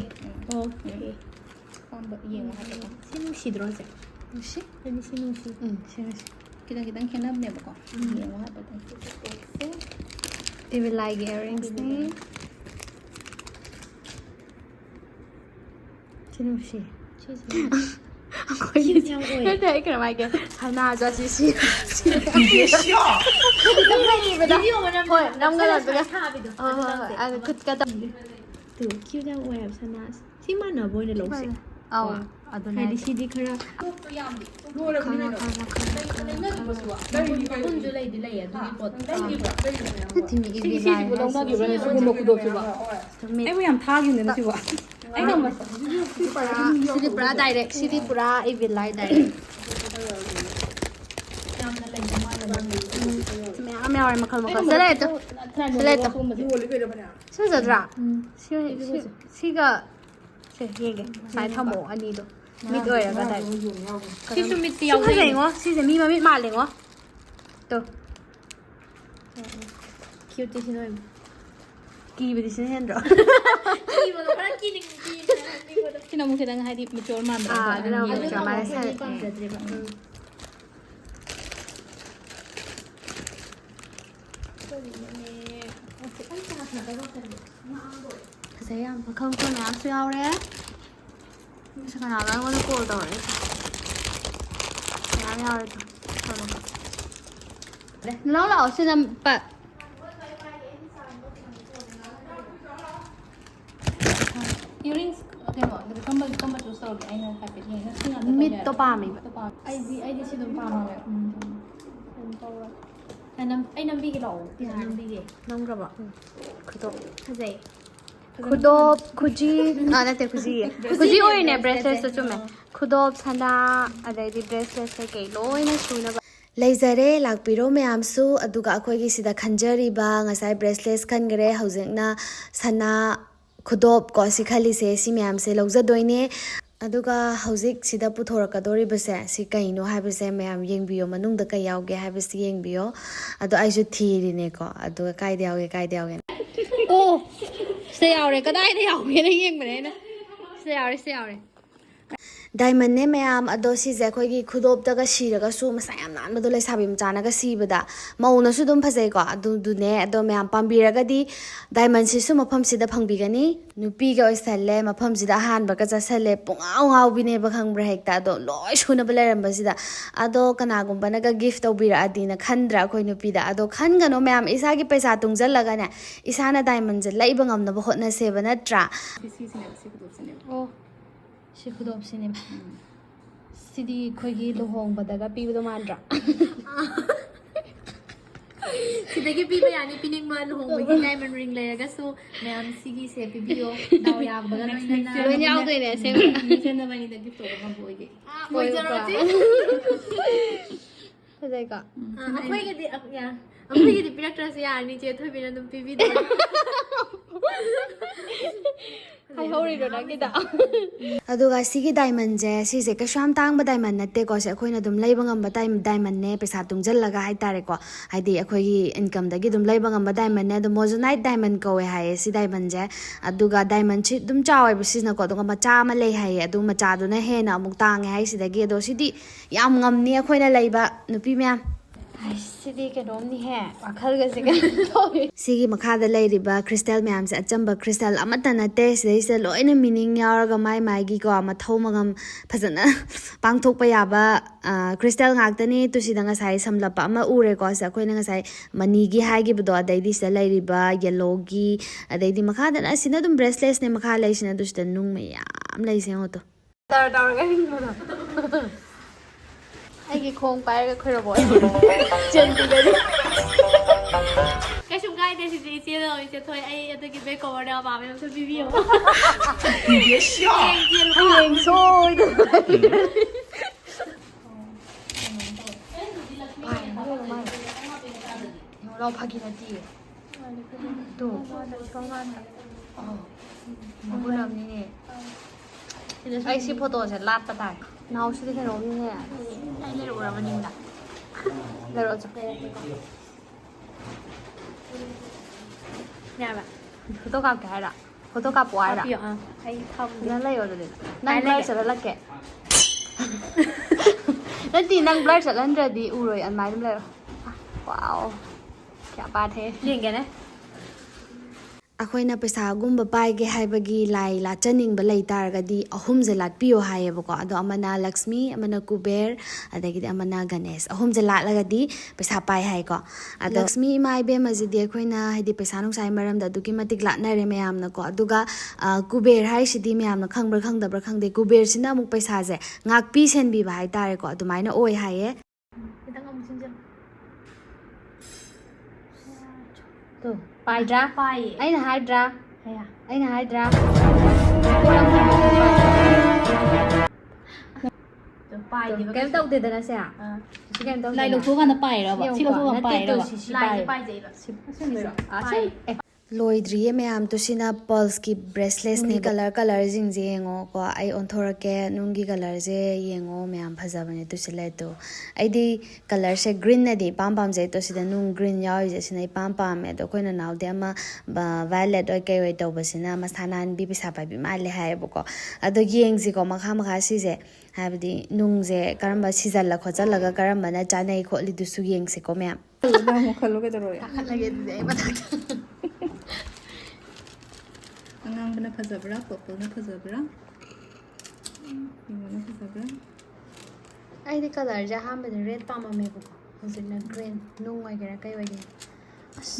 ꯑꯄꯥꯝꯕ ꯌꯦꯡꯉꯣ ꯍꯥꯏꯕꯀꯣ ꯁꯤ ꯅꯨꯡꯁꯤꯗ꯭ꯔꯣ ꯁꯦ ꯅꯨꯡꯁꯤ ꯑꯩꯗꯤ ꯁꯤ ꯅꯨꯡꯁꯤ ꯁꯦꯡꯉꯁꯤ ꯈꯤꯇꯪ ꯈꯤꯇꯪ ꯈꯦꯠꯅꯕꯅꯦꯕꯀꯣ ꯌꯦꯡꯉꯣ ꯍꯥꯏꯕꯗꯪ ꯏꯚꯤꯜ ꯑꯥꯏꯒꯤ ꯏꯌꯔꯔꯤꯡꯁꯅꯤ ꯁꯤ ꯅꯨꯡꯁꯤ ꯁꯤꯁꯦ ꯑꯩꯈꯣꯏꯒꯤ ꯌꯥꯝ ꯑꯣꯏ ꯅꯠꯇꯦ ꯑꯩ ꯀꯔꯝ ꯍꯥꯏꯒꯦ ꯁꯅꯥꯁꯨ ꯁꯤ ꯚꯤꯗꯤꯑꯣ ꯃꯅꯝ ꯍꯣꯏ ꯅꯝꯒꯗꯕꯗꯨꯒ ꯊꯥꯕꯤꯗꯣ ꯍꯣꯏ ꯑꯗꯨ ꯈꯨꯠꯀ ꯇꯨ ꯀ꯭ꯌꯨꯠ ꯌꯥꯝ ꯑꯣꯏ ꯍꯥꯏꯕ ꯁꯅꯥꯁꯦ ꯁꯤ ꯃꯥꯟꯅꯕ ꯑꯣꯏꯅ ꯂꯧꯁꯦ ꯑꯧ ꯑꯗꯨꯅꯦ ꯍꯥꯏꯗꯤ ꯁꯤꯗꯤ ꯈꯔ ꯃꯒꯨꯟꯁꯨ ꯂꯩꯗꯤ ꯂꯩ ꯑꯗꯨꯒꯤ ꯄꯣꯠꯇꯣ ꯁꯤꯕꯨ ꯂꯧꯅꯈꯤꯕ꯭ꯔꯥ ꯁꯤꯒꯨꯝꯕ ꯈꯨꯗꯣꯞꯁꯤꯕꯣ ꯑꯩꯕꯨ ꯌꯥꯝ ꯊꯥꯈꯤꯕꯅꯦ ꯁꯤꯕꯨ ꯑꯩ ꯁꯤꯗꯤ ꯄꯨꯔꯥ ꯗꯥꯏꯔꯦꯛ ꯁꯤꯗꯤ ꯄꯨꯔꯥ ꯏꯚꯤꯜ ꯑꯥꯏ ꯗꯥꯏꯔꯦꯛ ꯌꯥꯝꯅ ꯂꯩꯕ ꯃꯥꯜꯂꯦ ꯃꯌꯥꯝ ꯌꯥꯎꯔꯦ ꯃꯈꯜ ꯆꯠꯂꯦ ꯁꯤꯖꯗ꯭ꯔꯥ ꯁꯤꯒ ꯁꯦ ꯌꯦꯡꯒꯦ ꯁꯨꯃꯥꯏꯅ ꯊꯝꯃꯣ ꯑꯅꯤꯗꯣ ꯃꯤꯠ ꯑꯣꯏꯔꯒ ꯗꯥꯏꯔꯦꯛ ꯁꯤꯁꯨ ꯃꯤꯠꯇꯤ ꯁꯤ ꯌꯥꯎꯖꯩ ꯐꯖꯩꯉꯣ ꯁꯤꯁꯦ ꯃꯤ ꯃꯃꯤꯠ ꯃꯥꯜꯂꯦꯉꯣ ꯇꯣ ꯀ꯭ꯌꯨꯠꯇꯤ ꯁꯤꯅ ꯑꯣꯏꯕ ꯀꯤꯕꯗꯤ ꯁꯤꯅ ꯍꯦꯟꯗ꯭ꯔꯣ ꯀꯤꯕꯗꯣ ꯈꯔ ꯀꯤꯅꯤꯡꯕꯗꯣ ꯁꯤꯅ ꯑꯃꯨꯛ ꯈꯤꯇꯪ ꯍꯥꯏꯗꯤ ꯃꯦꯆꯣꯔ ꯃꯥꯟꯗ꯭ꯔꯥ ꯑꯗꯨꯅ ꯑꯃꯨꯛ ꯑꯗꯨꯅ ꯃꯥꯅ ꯑꯩꯈꯣꯏꯗꯤ ꯄꯥꯝꯖꯗ꯭ꯔꯦꯕ ꯐꯖꯩ ꯌꯥꯝ ꯃꯈꯜ ꯃꯌꯥꯝꯁꯨ ꯌꯥꯎꯔꯦ ꯃꯤꯁꯨ ꯀꯅꯥꯒ ꯑꯩꯉꯣꯟꯗ ꯀꯣꯜ ꯇꯧꯔꯛꯑꯦ ꯃꯌꯥꯝ ꯌꯥꯎꯔꯦ ꯂꯥꯛꯑꯣ ꯂꯥꯛꯑꯣ ꯁꯤꯅ ꯏꯌꯔꯤꯡꯁ ꯀꯩꯅꯣ ꯀꯝꯕ ꯆꯨꯁ ꯇꯧꯔꯒꯦ ꯑꯩꯅ ꯍꯥꯏꯐꯦꯠ ꯌꯦꯡꯉ ꯁꯤ ꯉꯥꯛꯇ ꯃꯤꯠꯇꯣ ꯄꯥꯝꯃꯤꯕ ꯑꯩꯗꯤ ꯁꯤ ꯑꯗꯨꯝ ꯄꯥꯝꯃꯦ ꯑꯩ ꯅꯝꯕꯤꯒꯦ ꯂꯥꯛꯑꯣ ꯅꯝꯕꯤꯒꯦ ꯅꯝꯈ꯭ꯔꯕ ꯈꯨꯗꯣꯞ ꯐꯖꯩ ꯈꯨꯗꯣꯞ ꯈꯨꯖꯤ ꯅꯠꯇꯦ ꯈꯨꯖꯤꯌꯦ ꯈꯨꯖꯤ ꯑꯣꯏꯔꯤꯅꯦ ꯕ꯭ꯔꯦꯁꯂꯦꯠꯁꯨ ꯆꯨꯝꯃꯦ ꯈꯨꯗꯣꯞ ꯁꯅꯥ ꯑꯗꯩꯗꯤ ꯕ꯭ꯔꯦꯁꯂꯦꯠ ꯀꯩꯀꯩ ꯂꯣꯏꯅ ꯁꯨꯅꯕ ꯂꯩꯖꯔꯦ ꯂꯥꯛꯄꯤꯔꯣ ꯃꯌꯥꯝꯁꯨ ꯑꯗꯨꯒ ꯑꯩꯈꯣꯏꯒꯤ ꯁꯤꯗ ꯈꯟꯖꯔꯤꯕ ꯉꯁꯥꯏ ꯕ꯭ꯔꯦꯁꯂꯦꯠ ꯈꯟꯈꯔꯦ ꯍꯧꯖꯤꯛꯅ ꯁꯅꯥ ꯈꯨꯗꯣꯞ ꯀꯣ ꯁꯤ ꯈꯜꯂꯤꯁꯦ ꯁꯤ ꯃꯌꯥꯝꯁꯦ ꯂꯧꯖꯗꯣꯏꯅꯦ ꯑꯗꯨꯒ ꯍꯧꯖꯤꯛ ꯁꯤꯗ puthorakadoribase si kaino haibase mayam yengbiyo manungda kay yawge haibase yengbiyo ado aiju thirine ko ado kaide yawge oh se yawre kadai da yawge na yengbane na se yawre Diamond ne mayam ado si je khoi gi khudop da ga shiraga su masayam nan madu lai sabi mchana ga sibada mauna su dum phasai ko adu du ne ado mayam pambiraga di diamond si su mafam si da phangbi gani nupi ga oisalle mafam si da han ba ga jasale pungaw ngaw bi ne ba khangbra hekta ado loi suna ba leram ba si da ado kana gum ba na ga gift tawbira adi na khandra khoi nupi da ado khan ga no mayam isa gi paisa tungjal laga ne isa na diamond je lai ba ngam na ba hotna se ba na tra oh si khudop sine sidi khoi lohong badaga pibdo mandra sidagi piba yani pining ma lohong gi diamond ring leraga so mayam sigi se pibiyo daw yag baga loin yaw doi ne se senda bani da gift over kan boy ge boy jarati fazai ka akhoi gi di ya akhoi gi di pirak trasi yani che thoi bina dum pibi Hai hori ro nang kita. ꯑꯗꯨꯒ ꯁꯤꯒꯤ ꯗꯥꯏꯃꯟꯁꯦ ꯁꯤꯁꯦ ꯀꯩꯁꯨ ꯌꯥꯝ ꯇꯥꯡꯕ diamond ꯅꯠꯇꯦꯀꯣ ꯁꯤ ꯑꯩꯈꯣꯏꯅ ꯑꯗꯨꯝ ꯂꯩꯕ ꯉꯝꯕ ꯗꯥꯏꯃꯟꯅꯦ ꯄꯩꯁꯥ ꯇꯨꯡꯁꯤꯜꯂꯒ ꯍꯥꯏꯇꯥꯔꯦꯀꯣ ꯍꯥꯏꯗꯤ ꯑꯩꯈꯣꯏꯒꯤ ꯏꯟꯀꯝꯗꯒꯤ ꯑꯗꯨꯝ ꯂꯩꯕ ꯉꯝꯕ ꯗꯥꯏꯃꯟꯅꯦ ꯑꯗꯣ ꯃꯣꯖꯣꯅꯥꯏꯠ ꯗꯥꯏꯃꯟ ꯀꯧꯋꯦ ꯍꯥꯏꯌꯦ ꯁꯤ ꯗꯥꯏꯃꯟꯁꯦ ꯑꯗꯨꯒ ꯗꯥꯏꯃꯟꯁꯤ ꯑꯗꯨꯝ ꯆꯥꯎꯋꯦꯕ ꯁꯤꯁꯤꯅꯀꯣ ꯑꯗꯨꯒ ꯃꯆꯥ ꯑꯃ ꯂꯩ ꯍꯥꯏꯌꯦ ꯑꯗꯨ ꯃꯆꯥꯗꯨꯅ ꯍꯦꯟꯅ ꯑꯃꯨꯛ ꯇꯥꯡꯉꯦ ꯍꯥꯏ ꯁꯤꯗꯒꯤ ꯑꯗꯣ ꯁꯤꯗꯤ ꯌꯥꯝ ꯉꯝꯅꯤ ꯑꯩꯈꯣꯏꯅ ꯂꯩꯕ ꯅꯨꯄꯤ ꯃꯌꯥꯝ Sidi keinomnihe. Wakhalgase keinom. ꯁꯤꯒꯤ ꯃꯈꯥꯗ ꯂꯩꯔꯤꯕ ꯈ꯭ꯔꯤꯁꯇꯦꯜ ꯃꯌꯥꯝꯁꯦ ꯑꯆꯝꯕ ꯈ꯭ꯔꯤꯁꯇꯦꯜ ꯑꯃꯠꯇ ꯅꯠꯇꯦ ꯁꯤꯗꯩꯁꯤꯗ ꯂꯣꯏꯅ ꯃꯤꯅꯤꯡ ꯌꯥꯎꯔꯒ ꯃꯥꯏꯒꯤꯀꯣ ꯃꯊꯧ ꯃꯉꯝ ꯐꯖꯅ ꯄꯥꯡꯊꯣꯛꯄ ꯌꯥꯕ ꯈ꯭ꯔꯤꯁꯇꯦꯜ ꯉꯥꯛꯇꯅꯤ ꯇꯨꯁꯤꯗ ꯉꯁꯥꯏ ꯁꯝꯂꯞꯄ ꯑꯃ ꯎꯔꯦꯀꯣ ꯁꯤ ꯑꯩꯈꯣꯏꯅ ꯉꯁꯥꯏ ꯃꯅꯤꯒꯤ ꯍꯥꯏꯈꯤꯕꯗꯣ ꯑꯗꯩꯗꯤ ꯁꯤꯗ ꯂꯩꯔꯤꯕ ꯌꯦꯜꯂꯣꯒꯤ ꯑꯗꯩꯗꯤ ꯃꯈꯥꯗꯅ ꯑꯁꯤꯅ ꯑꯗꯨꯝ ꯕ꯭ꯔꯦꯁꯂꯦꯁꯅꯦ ꯃꯈꯥ ꯂꯩꯁꯤꯅ ꯑꯗꯨ ꯁꯤꯗ ꯅꯨꯡ ꯃꯌꯥꯝ ꯂꯩꯁꯦ ꯌꯦꯡꯉꯣꯇꯣ Aigi khong pairaga khoirabo. Chenti Cái chung gai đây thì gì chia rồi, chia thôi ai tôi kịp bé cổ đeo vào em tôi video. Anh xôi. Nó 파기라지. 또. 뭐라니? Ai si photo sẽ lát ta tài. Nào sẽ cái nó như này. Ai lấy đồ mà nhìn đã. Lấy đồ cho. Nè bạn. Photo cặp cái đã. Photo cặp của ai đã? Ai không. Nó lấy rồi đấy. Năng blur sẽ là cái. Nó thì năng blur sẽ lên rồi đi u rồi ăn máy đúng rồi. Wow. Kya baat hai. Liền cái này. ꯑꯩꯈꯣꯏꯅ ꯄꯩꯁꯥꯒꯨꯝꯕ ꯄꯥꯏꯒꯦ ꯍꯥꯏꯕꯒꯤ ꯂꯥꯏ ꯂꯥꯠꯆꯅꯤꯡꯕ ꯂꯩ ꯇꯥꯔꯒꯗꯤ ꯑꯍꯨꯝꯁꯦ ꯂꯥꯠꯄꯤꯌꯣ ꯍꯥꯏꯌꯦꯕꯀꯣ ꯑꯗꯣ ꯑꯃꯅ ꯂꯛꯁꯃꯤ ꯑꯃꯅ ꯀꯨꯕꯦꯔ ꯑꯗꯒꯤꯗꯤ ꯑꯃꯅ ꯒꯅꯦꯁ ꯑꯍꯨꯝꯁꯦ ꯂꯥꯠꯂꯒꯗꯤ ꯄꯩꯁꯥ ꯄꯥꯏ ꯍꯥꯏꯀꯣ ꯑꯗꯣ ꯂꯛꯁꯃꯤ ꯏꯃꯥ ꯏꯕꯦꯝꯃꯁꯤꯗꯤ ꯑꯩꯈꯣꯏꯅ ꯍꯥꯏꯗꯤ ꯄꯩꯁꯥ ꯅꯨꯡꯁꯥꯒꯤ ꯃꯔꯝꯗ ꯑꯗꯨꯛꯀꯤ ꯃꯇꯤꯛ ꯂꯥꯠꯅꯔꯦ ꯃꯌꯥꯝꯅꯀꯣ ꯑꯗꯨꯒ ꯀꯨꯕꯦꯔ ꯍꯥꯏꯁꯤꯗꯤ ꯃꯌꯥꯝꯅ ꯈꯪꯕ꯭ꯔꯥ ꯈꯪꯗꯕ꯭ꯔꯥ ꯈꯪꯗꯦ ꯀꯨꯕꯦꯔꯁꯤꯅ ꯑꯃꯨꯛ ꯄꯩꯁꯥꯁꯦ ꯉꯥꯛꯄꯤ ꯁꯦꯟꯕꯤꯕ ꯍꯥꯏꯇꯥꯔꯦꯀꯣ ꯑꯗꯨꯃꯥꯏꯅ ꯑꯣꯏ ꯍꯥꯏꯌꯦ Tuh, paidra. Pai. Aina haidra. Aina haidra. Pai thì Kem tau te dana se a. Si kem tau. Lai lục thuốc ăn pai rồi bọn, xin lục thuốc ăn pai rồi bọn. lại pai gì vậy? Pai. ꯂꯣꯏꯗ꯭ꯔꯤꯌꯦ ꯃꯌꯥꯝꯗꯣ ꯁꯤꯅ ꯄꯜꯁꯀꯤ ꯕ꯭ꯔꯦꯁꯂꯦꯁꯅꯦ ꯀꯂꯔꯁꯤꯡꯁꯦ ꯌꯦꯡꯉꯣꯀꯣ ꯑꯩ ꯑꯣꯟꯊꯣꯔꯛꯀꯦ ꯅꯨꯡꯒꯤ ꯀꯂꯔꯁꯦ ꯌꯦꯡꯉꯣ ꯃꯌꯥꯝ ꯐꯖꯕꯅꯦ two ꯁꯤꯂꯦꯠꯇꯣ ꯑꯩꯗꯤ ꯀꯂꯔꯁꯦ ꯒ꯭ꯔꯤꯟꯅꯗꯤ ꯏꯄꯥꯝ ꯄꯥꯝꯖꯩ ꯇꯣ ꯁꯤꯗ ꯅꯨꯡ ꯒ꯭ꯔꯤꯟ ꯌꯥꯎꯔꯤꯁꯦ ꯁꯤꯅ ꯏꯄꯥꯝ ꯄꯥꯝꯃꯦ ꯑꯗꯣ ꯑꯩꯈꯣꯏꯅ ꯅꯥꯎꯗꯤ ꯑꯃ ꯚꯥꯏꯂꯦꯠ ꯑꯣꯏ ꯀꯩ ꯑꯣꯏ ꯇꯧꯕꯁꯤꯅ ꯃꯁꯥ ꯅꯥꯟꯕꯤ ꯄꯩꯁꯥ ꯄꯥꯏꯕꯤ ꯃꯥꯜꯂꯦ ꯍꯥꯏꯌꯦꯕꯀꯣ ꯑꯗꯣ ꯌꯦꯡꯁꯤꯀꯣ ꯃꯈꯥ ꯁꯤꯁꯦ ꯍꯥꯏꯕꯗꯤ ꯅꯨꯡꯁꯦ ꯀꯔꯝꯕ ꯁꯤꯖꯜꯂ ꯈꯣꯠꯆꯜꯂꯒ ꯀꯔꯝꯕꯅ ꯆꯥꯅꯩ ꯈꯣꯠꯂꯤꯗꯨꯁꯨ ꯌꯦꯡꯁꯤꯀꯣ ꯃꯌꯥꯝ ꯈꯜꯂꯨ ꯀꯩꯗꯧꯔꯒꯦ Kakalagay din ay matakta. ꯑꯉꯥꯡꯕꯅ ꯐꯖꯕ꯭ꯔꯥ ꯄꯔꯄꯜꯅ ꯐꯖꯕ꯭ꯔꯥ ꯌꯦꯡꯉꯣꯅ ꯐꯖꯕ꯭ꯔꯥ Ay di color ꯑꯍꯥꯟꯕꯗ red ꯄꯥꯝꯃꯝꯃꯦꯕꯀꯣ ꯍꯧꯖꯤꯛꯅ green ꯅꯨꯡ ꯑꯣꯏꯒꯦꯔꯥ ꯀꯩ ꯑꯣꯏꯒꯦꯔꯥ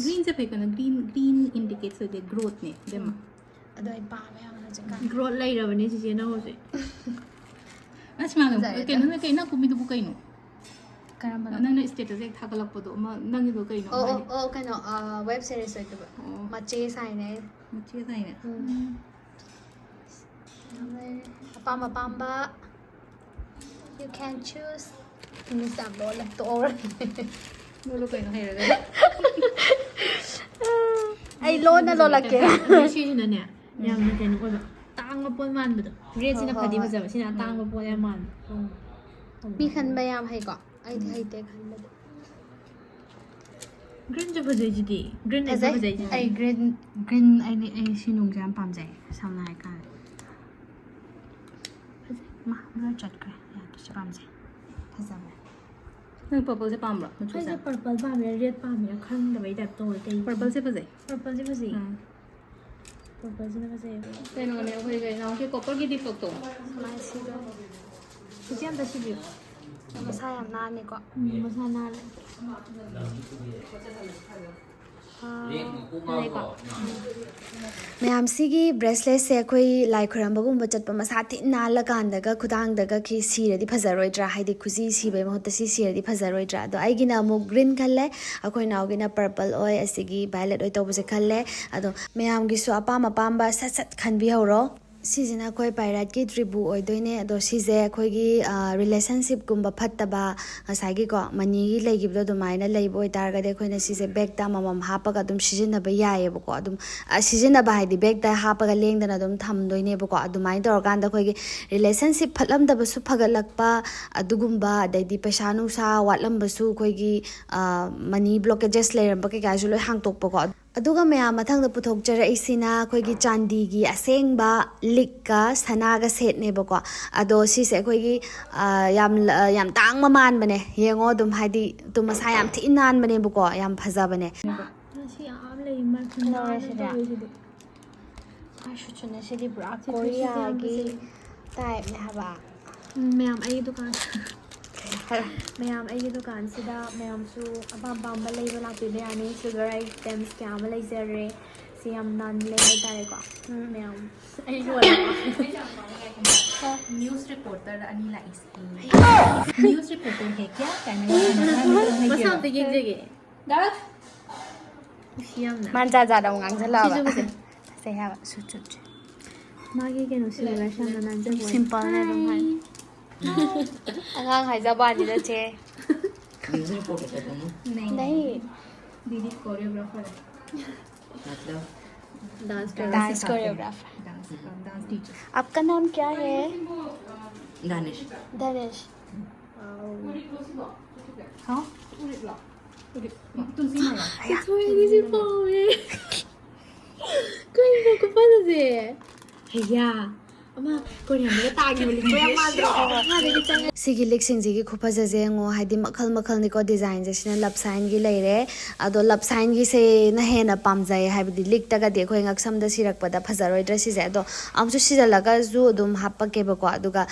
ꯒ꯭ꯔꯤꯟꯁꯦ ꯐꯩ ꯀꯩꯅꯣ ꯒ꯭ꯔꯤꯟ ꯏꯟꯗꯤꯀꯦꯠꯁ ꯑꯣꯏꯗꯦ ꯒ꯭ꯔꯣꯠꯅꯦ ꯏꯕꯦꯝꯃ ꯑꯗꯣ ꯑꯩ ꯄꯥꯝꯃꯦ ꯌꯥꯝꯅ ꯍꯧꯖꯤꯛꯀꯥꯟ Growth ꯂꯩꯔꯕꯅꯤ ꯆꯤꯆꯦꯅ ꯍꯧꯖꯤꯛ. ꯑꯁ ꯃꯥꯅ ꯀꯩꯅꯣ ꯀꯨꯝꯃꯤꯗꯨꯕꯨ ꯀꯩꯅꯣ ꯀꯔꯝꯕꯅꯣ ꯅꯪꯅ ꯁ꯭ꯇꯦꯇꯁ ꯍꯦꯛ ꯊꯥꯒꯠꯂꯛꯄꯗꯣ ꯑꯃ ꯅꯪꯒꯤꯗꯣ ꯀꯩꯅꯣ ꯑꯣ ꯀꯩꯅꯣ ꯋꯦꯕ ꯁꯤꯔꯤꯁ ꯑꯣꯏꯗꯕ ꯃꯆꯦ ꯁꯥꯏꯅꯦ ꯃꯆꯦ ꯁꯥꯏꯅꯦ ꯑꯄꯥꯝꯕ you can choose English ꯌꯥꯝ ꯂꯣꯜꯂꯦ ꯇꯣꯛꯑꯣꯔꯦ ꯅꯣꯏꯗꯣ ꯀꯩꯅꯣ ꯍꯩꯔꯒ ꯑꯩ ꯂꯣꯟꯅ ꯂꯣꯜꯂꯛꯀꯦ ꯁꯤꯁꯤꯅꯅꯦ ꯌꯥꯝꯅ ꯀꯩꯅꯣ ꯑꯣꯏꯕ ꯇꯥꯡꯕ ꯄꯣꯠ ꯃꯥꯟꯕꯗꯣ ꯔꯦꯠꯁꯤꯅ ꯐꯗꯤ ꯐꯖꯕ ꯁꯤꯅ ꯑꯇꯥꯡꯕ ꯄꯣꯠ ꯌꯥꯝ ꯃꯥꯟꯕ ꯃꯤ ꯈꯟꯕ ꯌꯥꯝ ꯍꯩꯀꯣ ꯑꯩꯗꯤ ꯍꯩꯇꯦ ꯈꯟꯕꯗꯤ ꯒ꯭ꯔꯤꯟꯁꯨ ꯐꯖꯩꯁꯤꯗꯤ ꯒ꯭ꯔꯤꯟ ꯑꯩꯁꯨ ꯐꯖꯩꯁꯤꯗꯤ ꯑꯩ ꯒ꯭ꯔꯤꯟ ꯑꯩ ꯁꯤ ꯅꯨꯡꯁꯦ ꯌꯥꯝ ꯄꯥꯝꯖꯩ ꯁꯝꯅ ꯍꯥꯏ ꯀꯥꯟꯗ ꯃꯥ ꯕ꯭ꯂꯔ ꯆꯠꯈ꯭ꯔꯦ ꯌꯥꯝꯅꯁꯨ ꯄꯥꯝꯖꯩ ꯐꯖꯕ ꯅꯪ ꯄꯔꯄꯜꯁꯦ ꯄꯥꯝꯕ꯭ꯔꯣ ꯃꯆꯨꯁꯦ ꯑꯩꯁꯦ ꯄꯔꯄꯜ ꯄꯥꯝꯃꯤꯔꯥ ꯔꯦꯠ ꯄꯥꯝꯃꯤꯔꯥ ꯈꯪꯗꯕꯩ ꯇꯥꯏꯞ ꯇꯧꯋꯦ ꯀꯩ ꯄꯔꯄꯜꯁꯦ ꯐꯖꯩ ꯄꯔꯄꯜꯁꯦ ꯐꯖꯩ ꯄꯔꯄꯜꯁꯤꯅ ꯐꯖꯩꯌꯦꯕ ꯀꯩꯅꯣꯅꯦ ꯑꯩꯈꯣꯏ ꯀꯩꯅꯣꯒꯤ ꯀꯣꯄꯔꯒꯤ ꯗꯤꯐꯣꯛꯇꯣ ꯁꯨꯃꯥꯏꯅ ꯁꯤꯗꯣꯏ ꯆꯤꯆꯦ ꯑꯝꯇ ꯁꯤꯕꯤꯌꯨ ꯃꯁꯥ ꯌꯥꯝ ꯅꯥꯟꯅꯦꯀꯣ ꯃꯁꯥ ꯅꯥꯜꯂꯦ ꯃꯌꯥꯝ ꯁꯤꯒꯤ ꯕ꯭ꯔꯦꯁꯂꯦꯠꯁꯦ ꯑꯩꯈꯣꯏ ꯂꯥꯏ ꯈꯣꯏꯔꯝꯕꯒꯨꯝꯕ ꯆꯠꯄ ꯃꯁꯥ ꯊꯤꯟ ꯅꯥꯜꯂꯀꯥꯟꯗꯒ ꯈꯨꯗꯥꯡꯗꯒ ꯁꯤꯔꯗꯤ ꯐꯖꯔꯣꯏꯗ꯭ꯔꯥ ꯍꯥꯏꯗꯤ ꯈꯨꯖꯤ ꯁꯤꯕꯩ ꯃꯍꯨꯠꯇ ꯁꯤꯔꯗꯤ ꯐꯖꯔꯣꯏꯗ꯭ꯔꯥ ꯑꯗꯣ ꯑꯩꯒꯤꯅ ꯑꯃꯨꯛ ꯒ꯭ꯔꯤꯟ ꯈꯜꯂꯦ ꯑꯩꯈꯣꯏ ꯅꯥꯎꯒꯤꯅ ꯄꯔꯄꯜ ꯑꯣꯏ ꯑꯁꯤꯒꯤ ꯚꯥꯏꯂꯦꯠ ꯑꯣꯏ ꯇꯧꯕꯁꯦ ꯈꯜꯂꯦ ꯑꯗꯣ ꯃꯌꯥꯝꯒꯤꯁꯨ ꯑꯄꯥꯝꯕ ꯁꯠ ꯈꯟꯕꯤꯍꯧꯔꯣ ꯁꯤꯁꯤꯅ ꯑꯩꯈꯣꯏ ꯄꯥꯏꯔꯦꯠꯀꯤ ꯇ꯭ꯔꯤꯕꯨ ꯑꯣꯏꯗꯣꯏꯅꯦ ꯑꯗꯣ ꯁꯤꯁꯦ ꯑꯩꯈꯣꯏꯒꯤ ꯔꯤꯂꯦꯁꯟꯁꯤꯞꯀꯨꯝꯕ ꯐꯠꯇꯕ ꯉꯁꯥꯏꯒꯤꯀꯣ ꯃꯅꯤꯒꯤ ꯂꯩꯈꯤꯕꯗꯣ ꯑꯗꯨꯃꯥꯏꯅ ꯂꯩꯕ ꯑꯣꯏꯇꯥꯔꯒꯗꯤ ꯑꯩꯈꯣꯏꯅ ꯁꯤꯁꯦ ꯕꯦꯛꯇ ꯑꯃꯃꯝ ꯍꯥꯞꯄꯒ ꯑꯗꯨꯝ ꯁꯤꯖꯤꯟꯅꯕ ꯌꯥꯏꯑꯕꯀꯣ ꯑꯗꯨꯝ ꯁꯤꯖꯤꯟꯅꯕ ꯍꯥꯏꯗꯤ ꯕꯦꯛꯇ ꯍꯥꯞꯄꯒ ꯂꯦꯡꯗꯅ ꯑꯗꯨꯝ ꯊꯝꯗꯣꯏꯅꯦꯕꯀോ ꯑꯗꯨꯃꯥꯏꯅ ꯇꯧꯔꯀꯥꯟꯗ ꯑꯩꯈꯣꯏꯒꯤ ꯔꯤꯂꯦꯁꯟꯁꯤꯞ ꯐꯠꯂꯝꯗꯕꯁꯨ ꯐꯒꯠꯂꯛꯄ ꯑꯗꯨꯒꯨꯝꯕ ꯑꯗꯩꯗꯤ ꯄꯩꯁా ꯅꯨꯡꯁꯥ ꯋꯥꯠꯂꯝꯕꯁꯨ ꯑꯩꯈꯣꯏꯒꯤ ꯃꯅꯤ ꯕ꯭ꯂꯣꯀꯦꯖꯦꯁ ꯂꯩꯔꯝꯕ ꯀꯩꯀꯥꯁꯨ ꯂꯣꯏ ꯍꯥꯡꯇꯣꯛꯄꯀꯣ ꯑꯗꯨꯒ ꯃꯌꯥꯝ ꯃꯊꯪꯗ ꯄꯨꯊꯣꯛꯆꯔꯛꯏꯁꯤꯅ ꯑꯩꯈꯣꯏꯒꯤ ꯆꯥꯟꯗꯤꯒꯤ ꯑꯁꯦꯡꯕ ꯂꯤꯛꯀ ꯁꯅꯥꯒ ꯁꯦꯠꯅꯦꯕꯀꯣ ꯑꯗꯣ ꯁꯤꯁꯦ ꯑꯩꯈꯣꯏꯒꯤ ꯌꯥꯝ ꯇꯥꯡꯕ ꯃꯥꯟꯕꯅꯦ ꯌꯦꯡꯉꯣ ꯑꯗꯨꯝ ꯍꯥꯏꯗꯤ ꯑꯗꯨꯝ ꯃꯁꯥ ꯌꯥꯝ ꯊꯤ ꯅꯥꯟꯕꯅꯦꯕꯀꯣ ꯌꯥꯝ ꯐꯖꯕꯅꯦ ꯉꯁꯤ ꯌꯥꯝ ꯂꯩ ꯃꯥꯔꯛꯁꯤꯗꯤ ꯁꯨꯠꯁꯨꯅꯦ ꯁꯤꯗꯤ ꯄꯨꯔꯥ ꯀꯣꯔꯤꯌꯥꯒꯤ ꯇꯥꯏꯞꯅꯦ ꯍꯥꯏꯕ ꯃꯌꯥꯝ ꯑꯩꯒꯤ ꯗꯨꯀꯥꯟ ꯃꯌꯥꯝ ꯑꯩꯒꯤ ꯗꯨꯀꯥꯟꯁꯤꯗ ꯃꯌꯥꯝꯁꯨ ꯑꯄꯥꯝ ꯑꯄꯥꯝꯕ ꯂꯩꯕ ꯂꯥꯛꯄꯤꯕ ꯌꯥꯅꯤ ꯁꯤꯜꯚꯔ ꯑꯥꯏꯇꯦꯝꯁ ꯀꯌꯥ ꯑꯃ ꯂꯩꯖꯔꯦ ꯁꯤ ꯌꯥꯝ ꯅꯥꯟꯂꯦ ꯍꯥꯏꯇꯥꯔꯦꯀꯣ ꯃꯌꯥꯝ ꯑꯩ न्यूज रिपोर्टर अनी लाइस न्यूज रिपोर्टर है क्या ꯃꯁꯥ ꯑꯝꯇ ꯌꯦꯡꯖꯒꯦ दास ꯈꯨꯁꯤ ꯌꯥꯝꯅ ꯃꯥꯟꯖꯥꯖꯥꯗ ꯑꯃꯨꯛ ꯉꯥꯡꯁꯤꯜꯂꯛꯑꯕ ꯐꯖꯩ ꯍꯥꯏꯕ ꯁꯨꯠꯁꯦ ꯃꯥꯒꯤ ꯀꯩꯅꯣ ꯁꯤꯜꯚꯔ ꯌꯥꯝꯅ ꯅꯥꯟꯖꯕ ꯁꯤꯝꯄꯜꯅꯦ ꯑꯗꯨꯝ ꯍꯥꯏ ꯑꯉꯥꯡ ꯍꯥꯏꯖꯕꯅꯤꯗ ꯆꯦ न्यूज़ रिपोर्टर का तुम नहीं दीदी कोरियोग्राफर मतलब डांस कोरियोग्राफर डांस टीचर आपका नाम क्या है दानिश धनेश हाँ तुलसी माला ꯁꯣꯏꯒꯤꯁꯤ ꯄꯥꯝꯃꯦ ꯀꯩꯅꯣ ꯈꯨꯐꯖꯁꯦ ꯍꯩꯌꯥ ꯑꯃ ꯀꯣꯔꯤꯌꯥꯟꯗꯒ ꯇꯥꯈꯤꯕ ꯂꯤꯛꯇꯣ ꯌꯥꯝ ꯃꯥꯟꯗ꯭ꯔꯣ ꯃꯥꯗꯒꯤ ꯆꯪꯉ ꯁꯤꯒꯤ ꯂꯤꯛꯁꯤꯡꯁꯤꯒꯤ ꯈꯨꯐꯖꯁꯦ ꯌꯦꯡꯉꯣ ꯍꯥꯏꯗꯤ ꯃꯈꯜ ꯃꯈꯜꯅꯤꯀꯣ ꯗꯤꯖꯥꯏꯟꯁꯦ ꯁꯤꯅ ꯂꯞ ꯁꯥꯏꯟꯒꯤ ꯂꯩꯔꯦ ꯑꯗꯣ ꯂꯞ ꯁꯥꯏꯟꯒꯤꯁꯦꯅ ꯍꯦꯟꯅ ꯄꯥꯝꯖꯩ ꯍꯥꯏꯕꯗꯤ ꯂꯤꯛꯇꯒꯗꯤ ꯑꯩꯈꯣꯏ ꯉꯛꯁꯝꯗ ꯁꯤꯔꯛꯄꯗ ꯐꯖꯔꯣꯏꯗ꯭ꯔꯥ ꯁꯤꯁꯦ ꯑꯗꯣ ꯑꯃꯨꯛꯁꯨ ꯁꯤꯖꯜꯂꯒꯁꯨ ꯑꯗꯨꯝ ꯍꯥꯞꯄꯛꯀꯦꯕꯀꯣ ꯑꯗꯨꯒ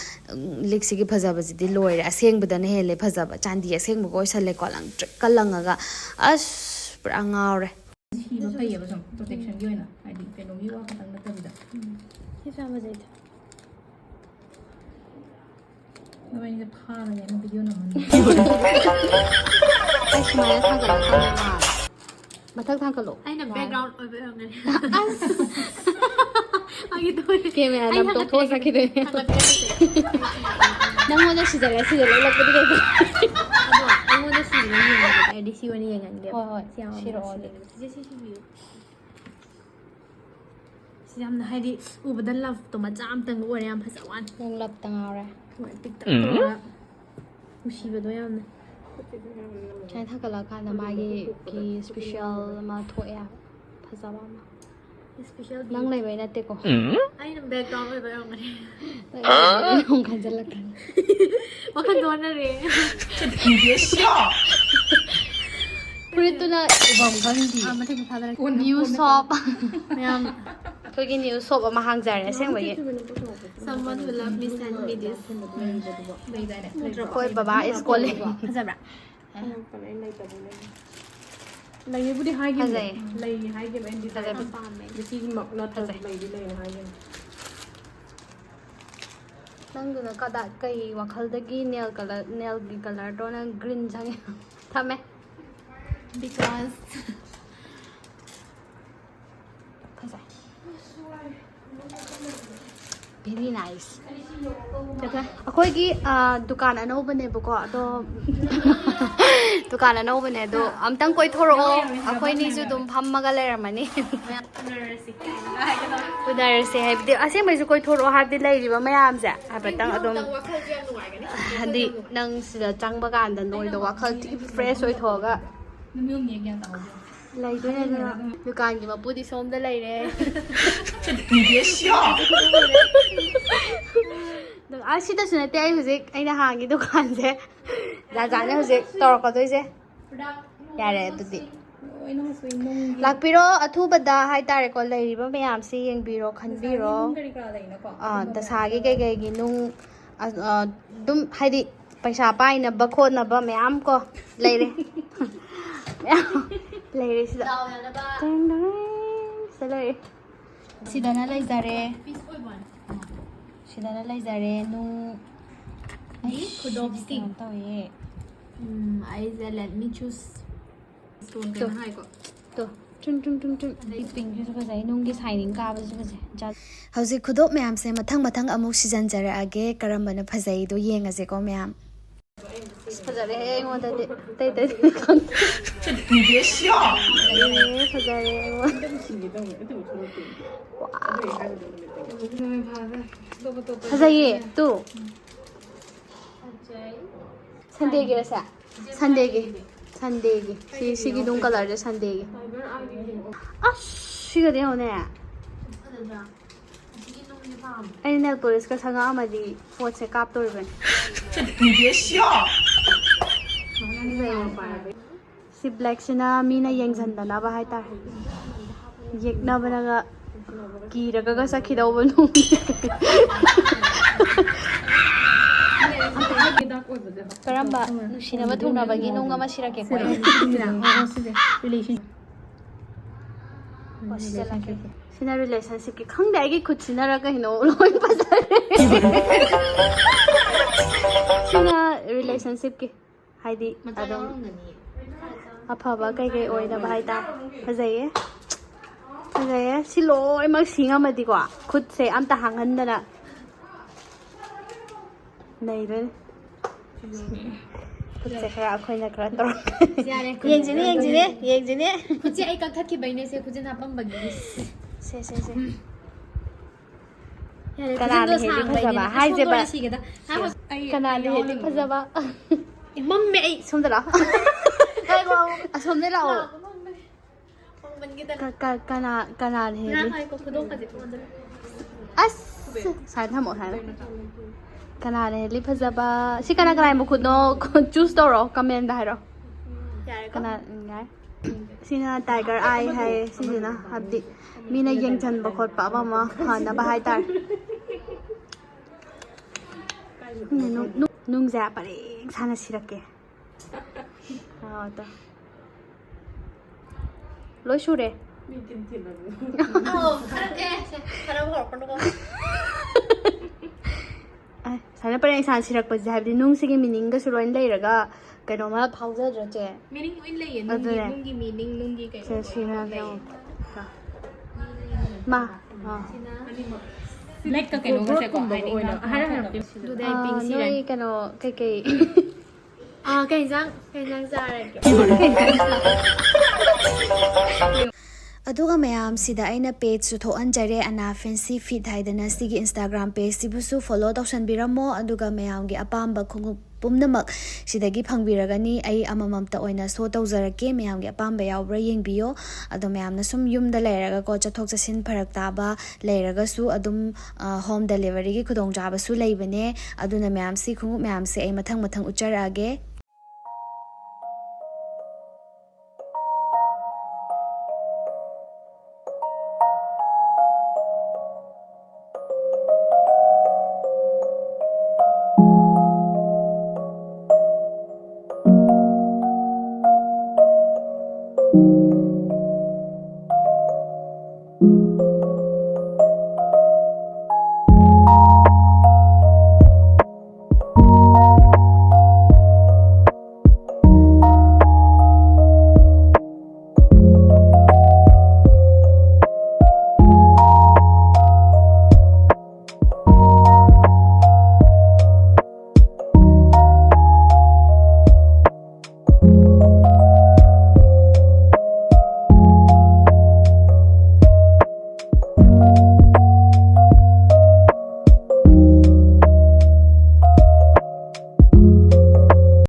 ꯂꯤꯛꯁꯤꯒꯤ ꯐꯖꯕꯁꯤꯗꯤ ꯂꯣꯏꯔꯦ ꯑꯁꯦꯡꯕꯗꯅ ꯍꯦꯜꯂꯦ ꯐꯖꯕ ꯆꯥꯟꯗꯤ ꯑꯁꯦꯡꯕꯒ ꯑꯣꯏꯁꯜꯂꯦꯀꯣ ꯂꯪꯇ꯭ꯔꯤꯛꯀ ꯂꯪꯉꯒ ꯑꯁ ꯄꯨꯔꯥ ꯉꯥꯎꯔꯦ ꯁꯤꯕ ꯐꯩꯌꯦꯕ ꯁꯨꯝ ꯄ꯭ꯔꯣꯇꯦꯛꯁꯟꯒꯤ ꯑꯣꯏꯅ ꯍꯥꯏꯗꯤ ꯀꯩꯅꯣꯒꯤ ꯋꯥ ꯈꯛꯇꯪ ꯅꯠꯇꯕꯤꯗ ꯁꯤꯁꯨ ꯌꯥꯝ ꯐꯖꯩꯗ ꯃꯣꯏꯅꯤꯁꯦ ꯐꯥꯔꯒꯦꯅ ꯚꯤꯗꯤꯑꯣ ꯅꯝꯃꯅꯤ ꯑꯩ ꯁꯨꯃꯥꯏꯅ ꯊꯥꯡꯒꯠꯂꯛꯀꯅꯣ ꯃꯥꯜꯂꯦ ꯃꯊꯛ ꯊꯥꯡꯒꯠꯂꯣ ꯑꯩꯅ ꯕꯦꯛꯒ꯭ꯔꯥꯎꯟ ꯑꯣꯏꯕ ꯑꯣꯏꯔꯝꯒꯅꯤ ꯀꯦꯃꯦꯔꯥ ꯅꯝ ꯇꯣꯛꯊꯣꯛꯑ ꯆꯠꯈꯤꯗꯣꯏꯅꯦ ꯅꯪꯉꯣꯟꯗ ꯁꯤꯖꯜꯂ ꯎꯠꯂꯛꯄꯗꯤ ꯀꯩꯀꯩ ꯑꯗꯣ ꯑꯩꯉꯣꯟꯗ ꯁꯤꯕ ꯌꯦꯡꯉꯒꯦ ꯑꯩꯗꯤ ꯁꯤ ꯑꯣꯏꯅ ꯌꯦꯡꯍꯟꯒꯦꯕ ꯍꯣꯏ ꯍꯣꯏ ꯁꯤ ꯌꯥꯝ ꯁꯤꯔꯛꯑꯣ ꯁꯤ ꯁꯤꯕꯤꯌꯨ ꯁꯤ ꯌꯥꯝꯅ ꯍꯥꯏꯗꯤ ꯎꯕꯗ ꯂꯞꯇꯣ ꯃꯆꯥ ꯑꯃꯇꯪꯒ ꯑꯣꯏꯔꯦ ꯌꯥꯝ ꯐꯖ ꯋꯥꯅꯤ ꯅꯪ ꯂꯞꯇ ꯉꯥꯎꯔꯦ ꯄꯤꯛꯇꯛ ꯇꯧꯔꯒ ꯅꯨꯡꯁꯤꯕꯗꯣ ꯌꯥꯝꯅ ꯁꯨꯃꯥꯏꯅ ꯊꯥꯡꯒꯠꯂꯛꯑꯀꯥꯟꯗ ꯃꯥꯒꯤ ꯏꯁꯄꯤꯁꯦꯜ ꯑꯃ ꯊꯣꯛꯑꯦ ꯐꯖꯕ ꯑꯃ ꯏꯁꯄꯤꯁꯦꯜ ꯅꯪ ꯂꯩꯕꯩ ꯅꯠꯇꯦꯀꯣ ꯑꯩꯅ ꯕꯦꯛꯒ꯭ꯔꯥꯎꯟ ꯑꯣꯏꯕ ꯑꯣꯏꯔꯝꯒꯅꯤ ꯑꯃꯨꯛ ꯈꯟꯖꯤꯜꯂꯛꯀꯅꯤ ꯋꯥꯈꯜ ꯊꯣꯛꯅꯔꯦ ꯐꯨꯔꯤꯠꯇꯨꯅ ꯎꯐꯝ ꯈꯪꯗꯦ ꯃꯊꯛꯇ ꯊꯥꯗꯔꯛꯀꯦ ꯅ꯭ꯌꯨ ꯁꯣꯞ ꯃꯌꯥꯝ ꯑꯩꯈꯣꯏꯒꯤ ꯅ꯭ꯌꯨ ꯁꯣꯞ ꯑꯃ ꯍꯥꯡꯖꯔꯦ ꯑꯁꯦꯡꯕꯒꯤ someone who love me send me this ꯂꯩꯗꯥꯏꯅꯦ ꯍꯣꯏ ꯕꯕꯥ ꯏꯁ ꯀꯣꯂꯤꯡ ꯐꯖꯕ꯭ꯔꯥ ꯂꯩꯕꯨꯗꯤ ꯍꯥꯏꯈꯤꯕꯅꯦ ꯐꯖꯩ ꯂꯩ ꯍꯥꯏꯈꯤꯕ ꯑꯩꯅ ꯐꯖꯩ ꯌꯥꯝ ꯄꯥꯝꯃꯦ ꯁꯤꯒꯤꯃꯛ ꯅꯠꯇ꯭ꯔꯁꯨ ꯂꯩꯗꯤ ꯂꯩꯅ ꯍꯥꯏꯒꯅꯤ ꯅꯪꯗꯨꯅ ꯀꯩ ꯋꯥꯈꯜꯗꯒꯤ ꯅꯦꯜꯒꯤ ꯀꯂꯔꯗꯣ ꯅꯪ ꯒ꯭ꯔꯤꯟ ꯆꯪꯉꯦ ꯊꯝꯃꯦ because ꯐꯖꯩ ꯚꯦꯔꯤ ꯅꯥꯏꯁ ꯑꯩꯈꯣꯏꯒꯤ ꯗꯨꯀꯥꯟ ꯑꯅꯧꯕꯅꯦꯕꯀꯣ ꯑꯗꯣ ꯗꯨꯀꯥꯟ ꯑꯅꯧꯕꯅꯦ ꯑꯗꯣ ꯑꯝꯇꯪ ꯀꯣꯏꯊꯣꯔꯛꯑꯣ ꯑꯩꯈꯣꯏꯅꯤꯁꯨ ꯑꯗꯨꯝ ꯐꯝꯃꯒ ꯂꯩꯔꯝꯃꯅꯤ ꯎꯅꯔꯁꯦ ꯍꯥꯏꯕꯗꯤ ꯑꯁꯦꯡꯕꯩꯁꯨ ꯀꯣꯏꯊꯣꯔꯛꯑꯣ ꯍꯥꯏꯕꯗꯤ ꯂꯩꯔꯤꯕ ꯃꯌꯥꯝꯁꯦ ꯍꯥꯏꯐꯦꯠꯇꯪ ꯑꯗꯨꯝ ꯍꯥꯏꯗꯤ ꯅꯪ ꯁꯤꯗ ꯆꯪꯕ ꯀꯥꯟꯗ ꯅꯣꯏꯗ ꯋꯥꯈꯜ ꯊꯤ ꯐ꯭ꯔꯦꯁ ꯑꯣꯏꯊꯣꯛꯑꯒ ꯅꯨꯃꯤꯠ ꯒ꯭ꯌꯥꯟ ꯇꯥꯍꯧꯗꯦ ꯂꯩꯗꯣꯏꯅꯦ ꯑꯗꯨꯅ ꯗꯨꯀꯥꯟꯒꯤ ꯃꯄꯨꯗꯤ ꯁꯣꯝꯗ ꯂꯩꯔꯦ ꯁꯤꯗꯁꯨ ꯅꯠꯇꯦ ꯑꯩ ꯍꯧꯖꯤꯛ ꯑꯩꯅ ꯍꯥꯡꯉꯤ ꯗꯨꯀꯥꯟꯁꯦ ꯖꯥꯖꯥꯅ ꯍꯧꯖꯤꯛ ꯇꯧꯔꯛꯀꯗꯣꯏꯁꯦ ꯌꯥꯔꯦ ꯑꯗꯨꯗꯤ ꯂꯥꯛꯄꯤꯔꯣ ꯑꯊꯨꯕꯗ ꯍꯥꯏꯇꯥꯔꯦꯀꯣ ꯂꯩꯔꯤꯕ ꯃꯌꯥꯝꯁꯤ ꯌꯦꯡꯕꯤꯔꯣ ꯈꯟꯕꯤꯔꯣ ꯀꯔꯤ ꯀꯔꯥ ꯂꯩꯅꯀꯣ ꯗꯁꯥꯒꯤ ꯀꯩꯀꯩꯒꯤ ꯅꯨꯡ ꯑꯗꯨꯝ ꯍꯥꯏꯗꯤ ꯄꯩꯁꯥ ꯄꯥꯏꯅꯕ ꯈꯣꯠꯅꯕ ꯃꯌꯥꯝ ꯀꯣ ꯂꯩꯔꯦ ꯂꯩꯔꯦ ꯁꯤꯗ ꯁꯤꯗ ꯂꯩꯔꯦ ꯁꯤꯗꯅ ꯂꯩꯖꯔꯦ ꯁꯤꯗꯅ ꯂꯩꯖꯔꯦ ꯅꯨꯡ ꯈꯨꯗꯣꯞꯁꯤ ꯇꯧꯋꯦ ꯑꯩꯁꯦ let me choose ꯀꯩꯅꯣ ꯍꯥꯏꯀꯣ ꯇꯣ ꯆꯨꯡ ꯆꯨꯡ ꯆꯨꯡ ꯆꯨꯡ ꯑꯗꯩ ꯄꯤꯡꯁꯤꯁꯨ ꯐꯖꯩ ꯅꯨꯡꯒꯤ ꯁꯥꯏꯅꯤꯡ ꯀꯥꯕꯁꯨ ꯐꯖꯩ ꯍꯧꯖꯤꯛ ꯈꯨꯗꯣꯞ ꯃꯌꯥꯝꯁꯦ ꯃꯊꯪ ꯑꯃꯨꯛ ꯁꯤꯖꯟꯖꯔꯛꯑꯒꯦ ꯀꯔꯝꯕꯅ ꯐꯖꯩꯗꯣ ꯌꯦꯡꯉꯁꯦꯀꯣ ꯃꯌꯥꯝ ꯐꯖꯔꯦ ꯑꯩꯉꯣꯟꯗꯗꯤ ꯑꯇꯩ ꯈꯪꯗꯦ ꯐꯖꯔꯦ ꯑꯩꯉꯣꯟꯗ ꯐꯖꯩꯌꯦ ꯇꯨ ꯁꯟꯗꯦꯒꯤꯔꯁꯦ ꯁꯟꯗꯦꯒꯤ ꯁꯤꯒꯤ ꯑꯗꯨꯝ ꯀꯂꯔꯁꯦ ꯁꯟꯗꯦꯒꯤ ꯑꯁ ꯁꯤꯒꯗꯤ ꯌꯦꯡꯉꯣꯅꯦ ꯑꯩꯅ ꯅꯦꯜ ꯄꯣꯂꯤꯁꯀ ꯁꯪꯉꯛꯑꯝꯃꯗꯤ ꯄꯣꯠꯁꯦ ꯀꯥꯞꯇꯣꯔꯤꯕꯅꯤ ꯁꯤ ꯕ꯭ꯂꯦꯛꯁꯤꯅ ꯃꯤꯅ ꯌꯦꯡꯁꯤꯟꯗꯅꯕ ꯍꯥꯏꯇꯥꯔꯦ ꯌꯦꯛꯅꯕꯅꯒ ꯀꯤꯔꯒ ꯆꯠꯈꯤꯗꯧꯕ ꯅꯨꯡ ꯀꯔꯝꯕ ꯅꯨꯡꯁꯤꯅꯕ ꯊꯨꯡꯅꯕꯒꯤ ꯅꯨꯡ ꯑꯃ ꯁꯤꯔꯛꯀꯦꯀꯣ ꯁꯤꯅ ꯔꯤꯂꯦꯁꯟꯁꯤꯞꯀꯤ ꯈꯪꯗꯦ ꯑꯩꯒꯤ ꯈꯨꯠꯁꯤꯅꯔ ꯀꯩꯅꯣ ꯂꯣꯏ ꯐꯖꯔꯦ ꯁꯤꯅ ꯔꯤꯂꯦꯁꯟꯁꯤꯞꯀꯤ ꯍꯥꯏꯗꯤ ꯑꯗꯨꯝ ꯑꯐꯕ ꯀꯩꯀꯩ ꯑꯣꯏꯅꯕ ꯍꯥꯏꯇꯥꯔꯦ ꯐꯖꯩꯌꯦ ꯁꯤ ꯂꯣꯏꯅꯃꯛ ꯁꯤꯡꯉꯝꯃꯗꯤꯀꯣ ꯈꯨꯠꯁꯦ ꯑꯝꯇ ꯍꯥꯡꯍꯟꯗꯅ ꯅꯩꯗꯣꯏꯅꯦ ꯈꯨꯠꯁꯦ ꯈꯔ ꯑꯩꯈꯣꯏꯅ ꯈꯔ ꯇꯧꯔꯛꯀꯅꯤ ꯌꯦꯡꯁꯤꯅꯦ ꯈꯨꯠꯁꯦ ꯑꯩ ꯀꯛꯊꯠꯈꯤꯕꯩꯅꯦ ꯁꯦ ꯈꯨꯠꯁꯦ ꯍꯥꯞꯄꯝꯕꯒꯤ ꯁꯦ ꯌꯥꯔꯦ ꯀꯅꯥꯅ ꯈꯨꯠꯁꯦ ꯍꯦꯜꯂꯤ ꯐꯖꯕ ꯍꯥꯏꯖꯦꯕ ꯁꯤꯒꯦꯗ ꯀꯅꯥꯅ ꯍꯦꯜꯂꯤ ꯐꯖꯕ ꯃꯝꯃꯦ ꯑꯩ ꯁꯣꯝꯗ ꯂꯥꯛꯑꯣ ꯑꯁꯣꯝꯗ ꯂꯥꯛꯑꯣ ꯀꯅꯥꯅ ꯍꯦꯜꯂꯤ ꯑꯁ ꯁꯥꯏꯅ ꯊꯝꯃꯣ ꯁꯥꯏꯅ ꯀꯅꯥꯅ ꯍꯦꯜꯂꯤ ꯐꯖꯕ ꯁꯤ ꯀꯅꯥꯏ ꯃꯈꯨꯠꯅꯣ ꯆꯨꯁ ꯇꯧꯔꯣ ꯀꯃꯦꯟꯗ ꯍꯥꯏꯔꯣ ꯀꯅꯥ ꯌꯥꯏ ꯁꯤꯅ ꯇꯥꯏꯒꯔ ꯑꯥꯏ ꯍꯥꯏꯌꯦ ꯁꯤꯁꯤꯅ ꯍꯥꯏꯕꯗꯤ ꯃꯤꯅ ꯌꯦꯡꯁꯤꯟꯕ ꯈꯣꯠꯄ ꯑꯃ ꯐꯅꯕ ꯍꯥꯏꯇꯥꯔꯦ ꯅꯨꯡꯁꯦ ꯄꯔꯦꯡ ꯁꯥꯅ ꯁꯤꯔꯛꯀꯦ ꯂꯣꯏ ꯁꯨꯔꯦ ꯁꯨꯃꯥꯏꯅ ꯄꯔꯦꯡ ꯁꯥꯅ ꯁꯤꯔꯛꯄꯁꯦ ꯍꯥꯏꯕꯗꯤ ꯅꯨꯡꯁꯤꯒꯤ ꯃꯤꯅꯤꯡꯒꯁꯨ ꯂꯣꯏ ꯂꯩꯔꯒ ꯀꯩꯅꯣꯃ ꯐꯥꯎꯖꯗ꯭ꯔꯁꯦ ꯃꯤꯅꯤꯡ ꯂꯣꯏ ꯂꯩꯌꯦ ꯑꯗꯨꯅꯦ ꯅꯨꯡꯒꯤ ꯃꯤꯅꯤꯡ ꯅꯨꯡꯒꯤ ꯀꯩꯅꯣ ꯁꯤꯅ ꯂꯩꯌꯦ ꯃꯥ ꯕ꯭ꯂꯦꯛꯀ ꯀꯩꯅꯣꯒꯁꯦꯀꯣ ꯍꯥꯏꯗꯤ ꯅꯣꯏ ꯀꯩꯅꯣ ꯀꯩꯀꯩ ꯀꯩ ꯏꯟꯖꯥꯡ ꯆꯥꯔꯒꯦ ꯑꯗꯨꯒ ꯃꯌꯥꯝꯁꯤꯗ ꯑꯩꯅ ꯄꯦꯖꯁꯨ ꯊꯣꯛꯍꯟꯖꯔꯦ ꯑꯅꯥ ꯐꯦꯟꯁꯤ ꯐꯤꯠ ꯍꯥꯏꯗꯅ ꯁꯤꯒꯤ ꯏꯟꯁꯇꯥꯒ꯭ꯔꯥꯝ ꯄꯦꯖꯁꯤꯕꯨꯁꯨ ꯐꯣꯂꯣ ꯇꯧꯁꯟꯕꯤꯔꯝꯃो ꯑꯗꯨꯒ ꯃꯌꯥꯝꯒꯤ ꯑꯄꯥꯝꯕ ꯈꯣꯡꯎꯞ ꯄꯨꯝꯅꯃꯛ ꯁꯤꯗꯒꯤ ꯐꯪꯕꯤꯔꯒꯅꯤ ꯑꯩ ꯑꯃꯃꯝꯇ ꯑꯣꯏꯅ ꯁꯣ ꯇꯧꯖꯔꯛꯀꯦ ꯃꯌꯥꯝꯒꯤ ꯑꯄꯥꯝꯕ ꯌꯥꯎꯕ꯭ꯔꯥ ꯌꯦꯡꯕꯤꯌꯣ ꯑꯗꯣ ꯃꯌꯥꯝꯅ ꯁꯨꯝ ꯌꯨꯝꯗ ꯂꯩꯔꯒꯀꯣ ꯆꯠꯊꯣꯛ ꯆꯠꯁꯤꯟ ꯐꯔꯛ ꯇꯥꯕ ꯂꯩꯔꯒꯁꯨ ꯑꯗꯨꯝ ꯍꯣꯝ ꯗꯦꯂꯤꯚꯔꯤꯒꯤ ꯈꯨꯗꯣꯡꯆꯥꯕꯁꯨ ꯂꯩꯕꯅꯦ ꯑꯗꯨꯅ ꯃꯌꯥꯝꯁꯤ ꯈꯣꯡꯎꯞ ꯃꯌꯥꯝꯁꯦ ꯑꯩ ꯃꯊꯪ ꯎꯠꯆꯔꯛꯑꯒꯦ